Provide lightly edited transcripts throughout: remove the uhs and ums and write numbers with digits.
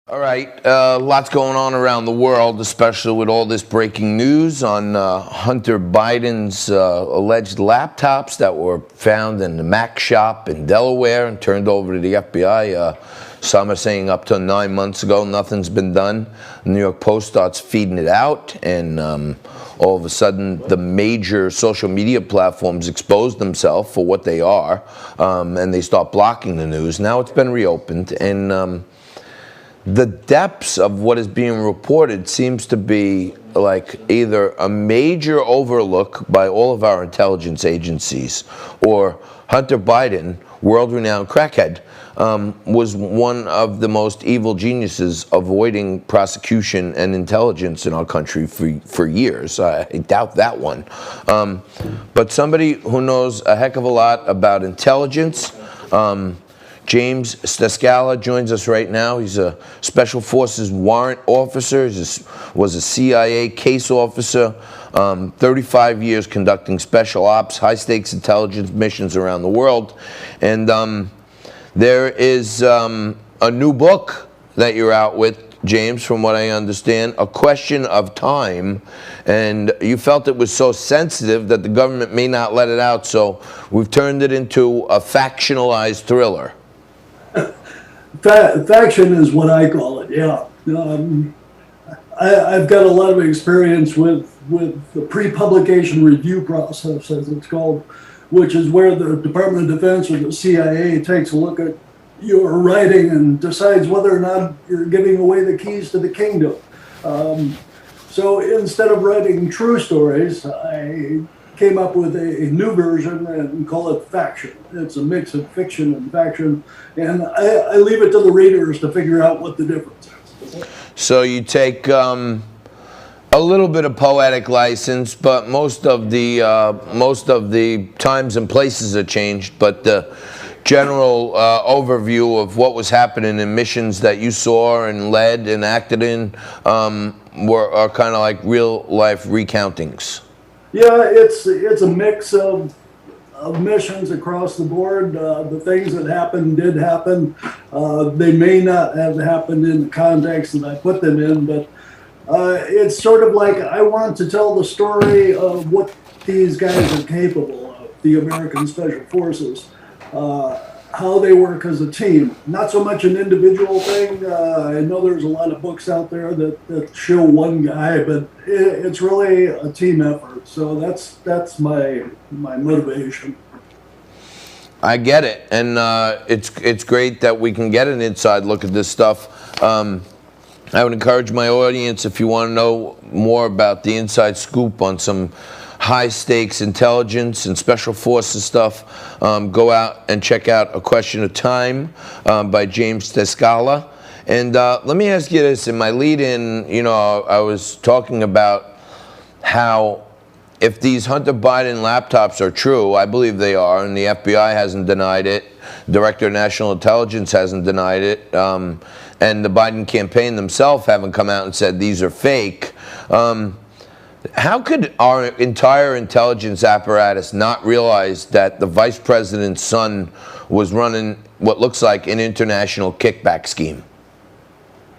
All right, lots going on around the world, especially with all this breaking news on Hunter Biden's alleged laptops that were found in the Mac shop in Delaware and turned over to the FBI. Some are saying up to 9 months ago, nothing's been done. The New York Post starts feeding it out, and all of a sudden, the major social media platforms expose themselves for what they are, and they start blocking the news. Now it's been reopened, and the depths of what is being reported seems to be like either a major overlook by all of our intelligence agencies, or Hunter Biden, world-renowned crackhead, was one of the most evil geniuses avoiding prosecution and intelligence in our country for years. I doubt that one. But somebody who knows a heck of a lot about intelligence, James Stejskala joins us right now. He's a Special Forces warrant officer. He was a CIA case officer, 35 years conducting special ops, high-stakes intelligence missions around the world. And there is a new book that you're out with, James, from what I understand, A Question of Time. And you felt it was so sensitive that the government may not let it out, so we've turned it into a factionalized thriller. Faction is what I call it, yeah. I've got a lot of experience with the pre-publication review process, as it's called, which is where the Department of Defense or the CIA takes a look at your writing and decides whether or not you're giving away the keys to the kingdom. So instead of writing true stories, I came up with a new version and call it Faction. It's a mix of fiction and faction, and I leave it to the readers to figure out what the difference is. So you take a little bit of poetic license, but most of the times and places are changed. But the general overview of what was happening in missions that you saw and led and acted in are kind of like real life recountings. Yeah, it's a mix of missions across the board. The things that happened did happen. They may not have happened in the context that I put them in, but it's sort of like I want to tell the story of what these guys are capable of, the American Special Forces, how they work as a team. Not so much an individual thing. I know there's a lot of books out there that show one guy, but it's really a team effort. So that's my motivation. I get it, and it's great that we can get an inside look at this stuff. I would encourage my audience, if you want to know more about the inside scoop on some high-stakes intelligence and special forces stuff, go out and check out A Question of Time by James Stejskala. And let me ask you this. In my lead-in, I was talking about how if these Hunter Biden laptops are true, I believe they are, and the FBI hasn't denied it, Director of National Intelligence hasn't denied it, and the Biden campaign themselves haven't come out and said these are fake. How could our entire intelligence apparatus not realize that the vice president's son was running what looks like an international kickback scheme?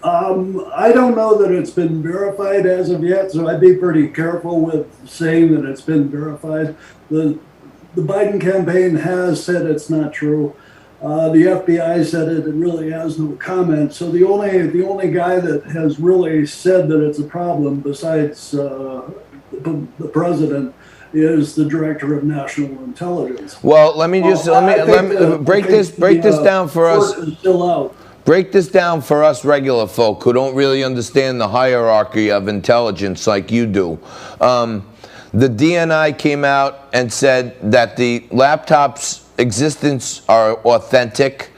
I don't know that it's been verified as of yet, so I'd be pretty careful with saying that it's been verified. The Biden campaign has said it's not true. The FBI said it really has no comment. So the only guy that has really said that it's a problem, besides the president, is the Director of National Intelligence. Well, let me break this down for us. Is still out. Break this down for us regular folk who don't really understand the hierarchy of intelligence like you do. The DNI came out and said that the laptop's existence are authentic,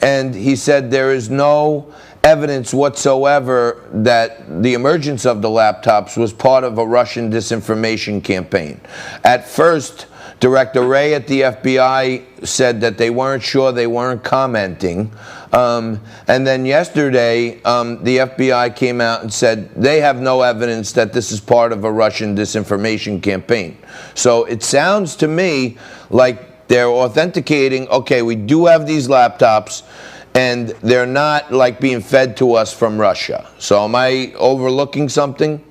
and he said there is no evidence whatsoever that the emergence of the laptops was part of a Russian disinformation campaign. At first, Director Wray at the FBI said that they weren't sure, they weren't commenting. And then yesterday, the FBI came out and said they have no evidence that this is part of a Russian disinformation campaign. So it sounds to me like they're authenticating, okay, we do have these laptops, and they're not like being fed to us from Russia. So am I overlooking something?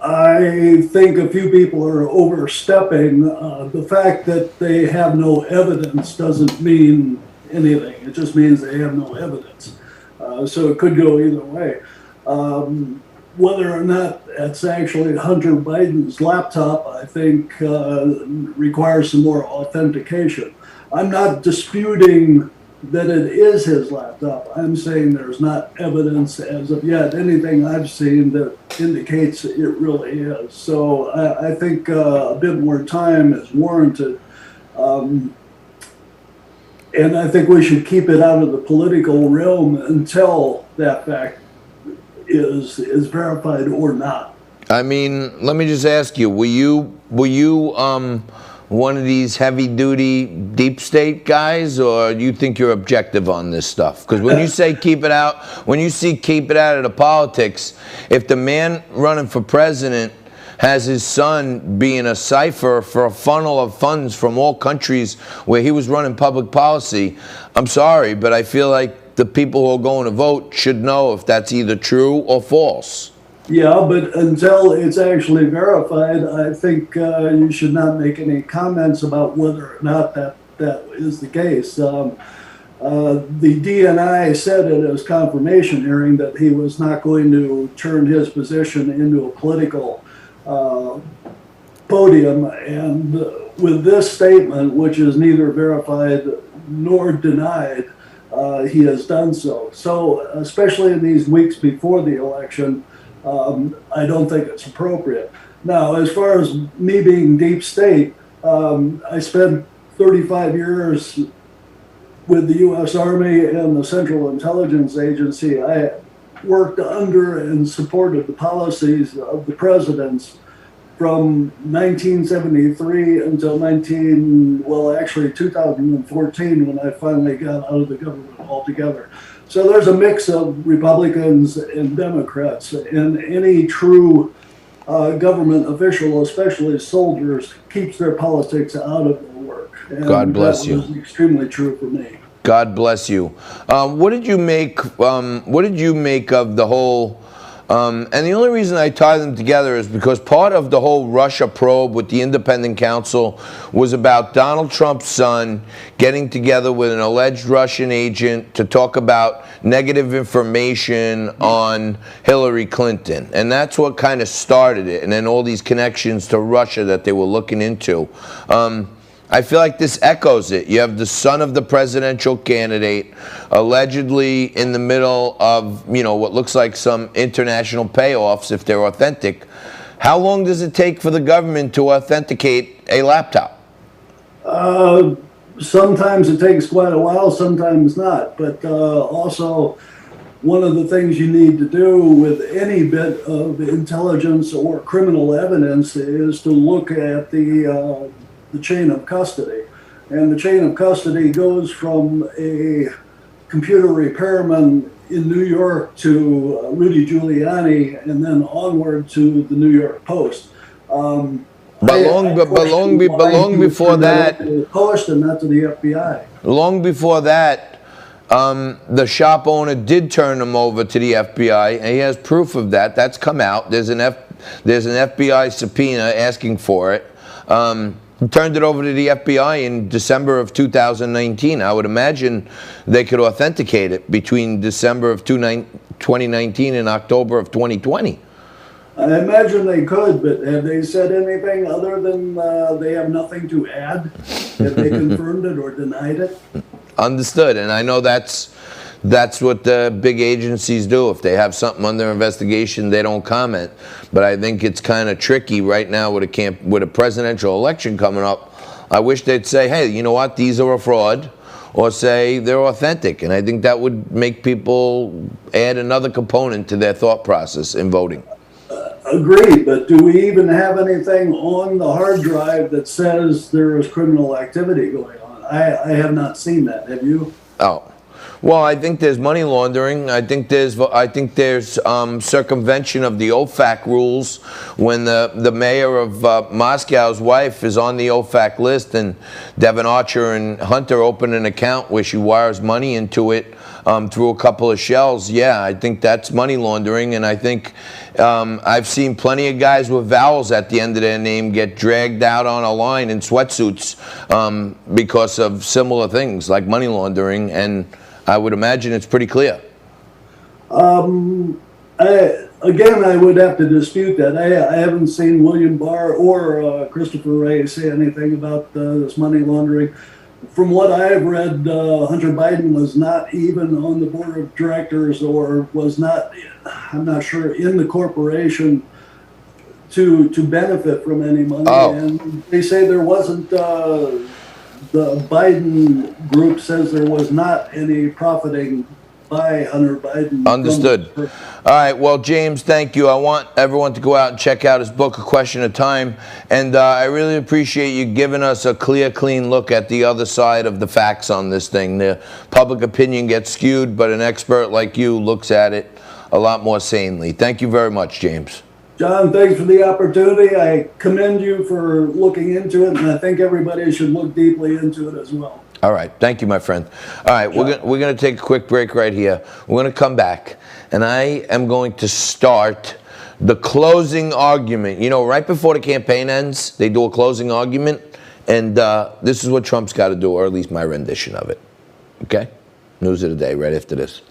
I think a few people are overstepping. The fact that they have no evidence doesn't mean anything. It just means they have no evidence. So it could go either way. Whether or not that's actually Hunter Biden's laptop, I think requires some more authentication. I'm not disputing that it is his laptop. I'm saying there's not evidence as of yet, anything I've seen that indicates it really is. So I think a bit more time is warranted. And I think we should keep it out of the political realm until that fact is verified or not. I mean, let me just ask you, were you one of these heavy-duty deep state guys, or do you think you're objective on this stuff? Because when you say keep it out, when you see keep it out of the politics, if the man running for president has his son being a cipher for a funnel of funds from all countries where he was running public policy, I'm sorry, but I feel like the people who are going to vote should know if that's either true or false. Yeah, but until it's actually verified, I think you should not make any comments about whether or not that is the case. The DNI said at his confirmation hearing that he was not going to turn his position into a political podium, and with this statement, which is neither verified nor denied, he has done so. So, especially in these weeks before the election, I don't think it's appropriate. Now, as far as me being deep state, I spent 35 years with the U.S. Army and the Central Intelligence Agency. I worked under and supported the policies of the presidents from 1973 until 2014, when I finally got out of the government altogether. So there's a mix of Republicans and Democrats, and any true government official, especially soldiers, keeps their politics out of their work. And God bless you. That was extremely true for me. God bless you. What did you make? What did you make of the whole? And the only reason I tie them together is because part of the whole Russia probe with the independent counsel was about Donald Trump's son getting together with an alleged Russian agent to talk about negative information on Hillary Clinton. And that's what kind of started it. And then all these connections to Russia that they were looking into. I feel like this echoes it. You have the son of the presidential candidate allegedly in the middle of, what looks like some international payoffs if they're authentic. How long does it take for the government to authenticate a laptop? Sometimes it takes quite a while, sometimes not. But also, one of the things you need to do with any bit of intelligence or criminal evidence is to look at the chain of custody. And the chain of custody goes from a computer repairman in New York to Rudy Giuliani, and then onward to the New York Post. Long before that, to the Post and not to the FBI. Long before that, the shop owner did turn them over to the FBI, and he has proof of that. That's come out. There's an FBI subpoena asking for it. He turned it over to the FBI in December of 2019. I would imagine they could authenticate it between December of 2019 and October of 2020. I imagine they could, but have they said anything other than they have nothing to add? Have they confirmed it or denied it? Understood, and I know that's what the big agencies do. If they have something under investigation, they don't comment. But I think it's kind of tricky right now with a presidential election coming up. I wish they'd say, hey, you know what, these are a fraud, or say they're authentic. And I think that would make people add another component to their thought process in voting. Agreed, but do we even have anything on the hard drive that says there is criminal activity going on? I have not seen that. Have you? Oh. Well, I think there's money laundering. I think there's circumvention of the OFAC rules when the mayor of Moscow's wife is on the OFAC list, and Devin Archer and Hunter open an account where she wires money into it through a couple of shells. Yeah, I think that's money laundering, and I think I've seen plenty of guys with vowels at the end of their name get dragged out on a line in sweatsuits because of similar things like money laundering, and I would imagine it's pretty clear. Again, I would have to dispute that. I haven't seen William Barr or Christopher Wray say anything about this money laundering. From what I've read, Hunter Biden was not even on the board of directors, or was not, I'm not sure, in the corporation to benefit from any money. Oh. And they say there wasn't, the Biden group says there was not any profiting by Hunter Biden. Understood. All right. Well, James, thank you. I want everyone to go out and check out his book, A Question of Time. And I really appreciate you giving us a clear, clean look at the other side of the facts on this thing. The public opinion gets skewed, but an expert like you looks at it a lot more sanely. Thank you very much, James. John, thanks for the opportunity. I commend you for looking into it, and I think everybody should look deeply into it as well. All right. Thank you, my friend. All right. We're going to take a quick break right here. We're going to come back, and I am going to start the closing argument. You know, right before the campaign ends, they do a closing argument, and this is what Trump's got to do, or at least my rendition of it. Okay? News of the day right after this.